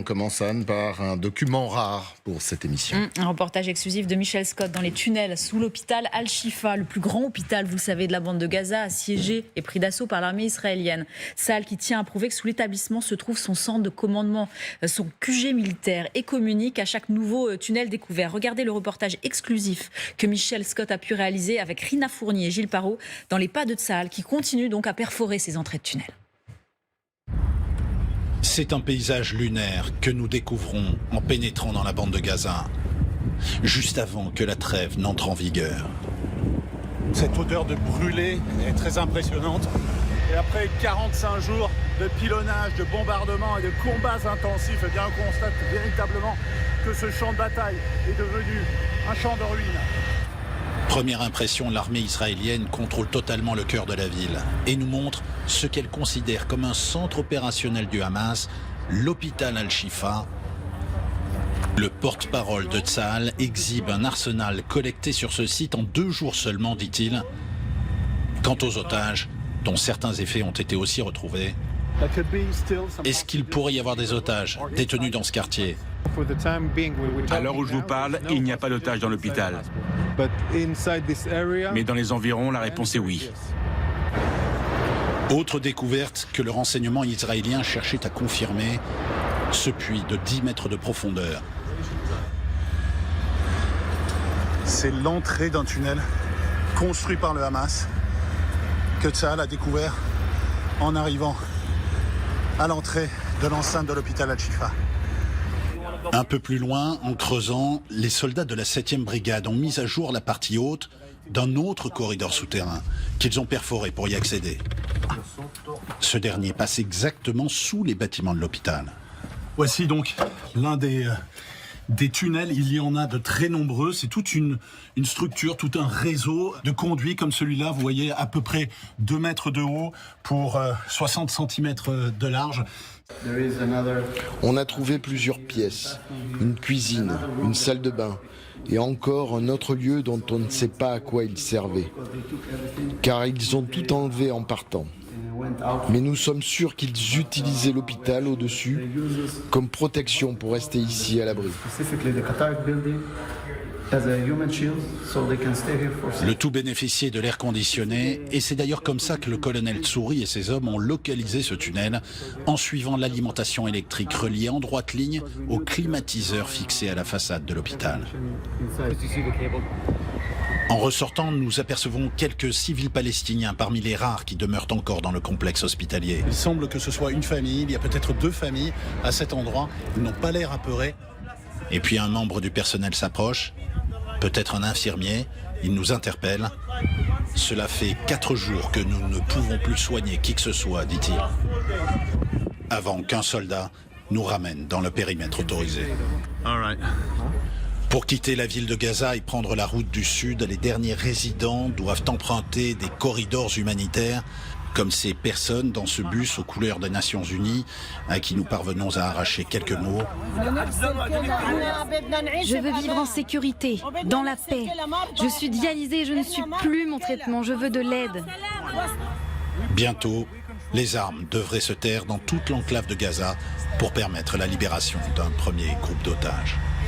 On commence, Anne, par un document rare pour cette émission. Un reportage exclusif de Michel Scott dans les tunnels sous l'hôpital Al-Shifa, le plus grand hôpital, vous le savez, de la bande de Gaza, assiégé et pris d'assaut par l'armée israélienne. Salle qui tient à prouver que sous l'établissement se trouve son centre de commandement, son QG militaire, et communique à chaque nouveau tunnel découvert. Regardez le reportage exclusif que Michel Scott a pu réaliser avec Rina Fournier et Gilles Parot dans les pas de Tsahal, qui continuent donc à perforer ces entrées de tunnels. C'est un paysage lunaire que nous découvrons en pénétrant dans la bande de Gaza, juste avant que la trêve n'entre en vigueur. Cette odeur de brûlé est très impressionnante. Et après 45 jours de pilonnage, de bombardements et de combats intensifs, eh bien on constate véritablement que ce champ de bataille est devenu un champ de ruines. Première impression, l'armée israélienne contrôle totalement le cœur de la ville et nous montre ce qu'elle considère comme un centre opérationnel du Hamas, l'hôpital Al-Shifa. Le porte-parole de Tsahal exhibe un arsenal collecté sur ce site en 2 jours seulement, dit-il. Quant aux otages, dont certains effets ont été aussi retrouvés, est-ce qu'il pourrait y avoir des otages détenus dans ce quartier ? À l'heure où je vous parle, il n'y a pas d'otages dans l'hôpital. Mais dans les environs, la réponse est oui. Autre découverte que le renseignement israélien cherchait à confirmer, ce puits de 10 mètres de profondeur. C'est l'entrée d'un tunnel construit par le Hamas que Tsahal a découvert en arrivant à l'entrée de l'enceinte de l'hôpital Al-Shifa. Un peu plus loin, en creusant, les soldats de la 7e brigade ont mis à jour la partie haute d'un autre corridor souterrain qu'ils ont perforé pour y accéder. Ce dernier passe exactement sous les bâtiments de l'hôpital. Voici donc l'un des tunnels. Il y en a de très nombreux. C'est toute une structure, tout un réseau de conduits comme celui-là. Vous voyez, à peu près 2 mètres de haut pour 60 cm de large. On a trouvé plusieurs pièces, une cuisine, une salle de bain et encore un autre lieu dont on ne sait pas à quoi il servait. Car ils ont tout enlevé en partant. Mais nous sommes sûrs qu'ils utilisaient l'hôpital au-dessus comme protection pour rester ici à l'abri. Le tout bénéficiait de l'air conditionné et c'est d'ailleurs comme ça que le colonel Tsouri et ses hommes ont localisé ce tunnel en suivant l'alimentation électrique reliée en droite ligne au climatiseur fixé à la façade de l'hôpital. En ressortant, nous apercevons quelques civils palestiniens parmi les rares qui demeurent encore dans le complexe hospitalier. Il semble que ce soit une famille, il y a peut-être 2 familles à cet endroit. Ils n'ont pas l'air apeurés. Et puis un membre du personnel s'approche, peut-être un infirmier, il nous interpelle. Cela fait 4 jours que nous ne pouvons plus soigner qui que ce soit, dit-il. Avant qu'un soldat nous ramène dans le périmètre autorisé. Pour quitter la ville de Gaza et prendre la route du sud, les derniers résidents doivent emprunter des corridors humanitaires, comme ces personnes dans ce bus aux couleurs des Nations Unies, à qui nous parvenons à arracher quelques mots. Je veux vivre en sécurité, dans la paix. Je suis dialysée et je ne suis plus mon traitement. Je veux de l'aide. Bientôt, les armes devraient se taire dans toute l'enclave de Gaza pour permettre la libération d'un premier groupe d'otages.